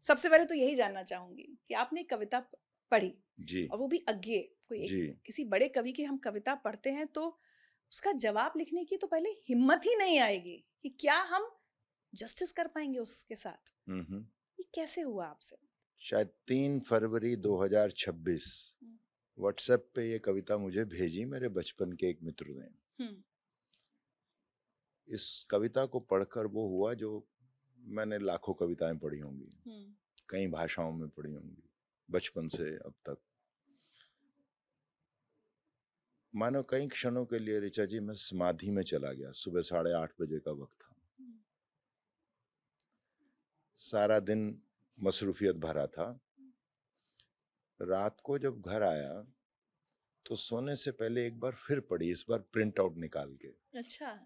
सबसे पहले तो यही जानना चाहूंगी कि आपने कविता पढ़ी जी, और वो भी अज्ञे कोई एक जी। किसी बड़े कवि की हम कविता पढ़ते हैं तो उसका जवाब लिखने की तो पहले हिम्मत ही नहीं आएगी कि क्या हम जस्टिस कर पाएंगे उसके साथ। हुँ, हुँ। ये कैसे हुआ आपसे? शायद 3 फरवरी 2026 हम्म, व्हाट्सएप पे ये कविता मुझे भेजी मेरे बचपन के एक मित्र ने। हम्म, इस कविता को पढ़कर वो हुआ जो मैंने लाखों कविताएँ पढ़ी होंगी, हम्म, कई भाषाओं में पढ़ी होंगी, बचपन से अब तक। मानो कई क्षणों के लिए ऋचा जी मैं समाधि में चला गया। सुबह 8:30 बजे का वक़्त था। हम्म, सारा दिन मसरूफियत भरा था। रात को जब घर आया तो सोने से पहले एक बार फिर पढ़ी, इस बार प्रिंट आउट निकाल के। अच्छा।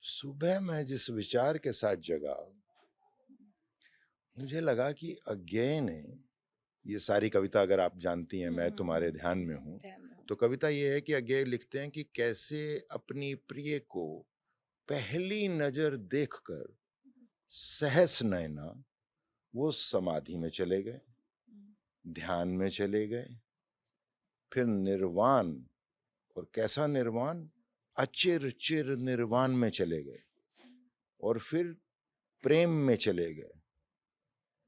सुबह मैं जिस विचार के साथ जगा, मुझे लगा कि अज्ञेय ने, ये सारी कविता अगर आप जानती हैं, मैं तुम्हारे ध्यान में हूँ, ध्यान में हूँ। तो कविता ये है कि अज्ञेय लिखते हैं कि कैसे अपनी प्रिय को पहली नजर देखकर सहस नैना वो समाधि में चले गए, ध्यान में चले गए, फिर निर्वाण, और कैसा निर्वाण, अचिर चिर निर्वाण में चले गए, और फिर प्रेम में चले गए,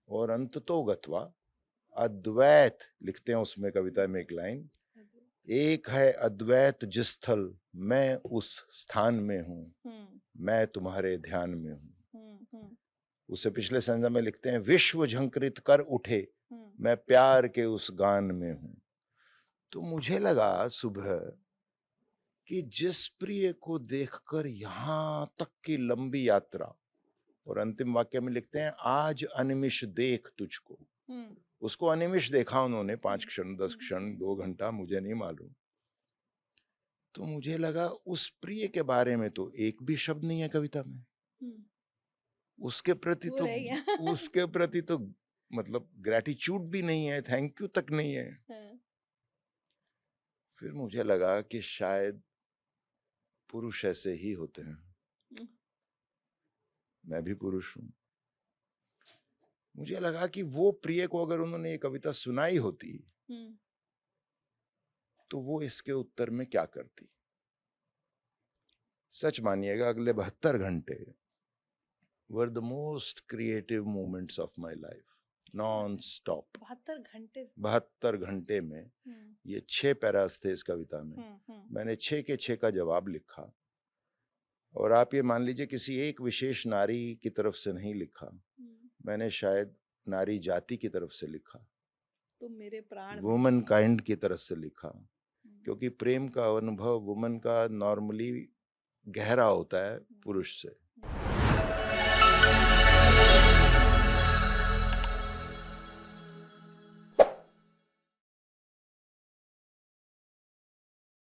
और अंततो गत्वा अद्वैत लिखते हैं उसमें कविता में एक लाइन, एक है अद्वैत जिस स्थल मैं उस स्थान में हूं, हम्म, मैं तुम्हारे ध्यान में हूं। हम्म, उससे पिछले संज्ञा में लिखते हैं विश्व झंकृत कर उठे हम्म, मैं प्यार के उस गान में हूं। तो मुझे लगा सुबह कि जिस प्रिय को देखकर यहां तक की लंबी यात्रा, और अंतिम वाक्य में लिखते हैं आज अनिमिष देख तुझको, हम्म, उसको अनिमिष देखा उन्होंने, 5 क्षण 10 क्षण 2 घंटा मुझे नहीं मालूम। तो मुझे लगा उस प्रिय के बारे में तो एक भी शब्द नहीं है कविता में, हम्म, उसके प्रति वो तो, रह गया। उसके प्रति तो मतलब ग्रेटिट्यूड भी नहीं है, थैंक यू तक नहीं है। हाँ, फिर मुझे लगा कि शायद पुरुष ऐसे ही होते हैं, हम्म, मैं भी पुरुष हूं। मुझे लगा कि वो प्रिय को अगर उन्होंने ये कविता सुनाई होती हम्म, तो वो इसके उत्तर में क्या करती। सच मानिएगा अगले 72 घंटे were the most creative moments of my life, क्या नॉन है? स्टॉप। 72 घंटे? 72 घंटे में हम्म, ये 6 पैरास थे इस कविता में, हम्म, मैंने 6 के 6 का जवाब लिखा। और आप ये मान लीजिए किसी एक विशेष नारी की तरफ से नहीं लिखा, हम्म, मैंने शायद नारी जाति की तरफ से लिखा, तुम मेरे प्राण में हो। वुमन काइंड की तरफ से लिखा। हम्म, क्योंकि प्रेम का अनुभव वुमन का नॉर्मली गहरा होता है पुरुष से।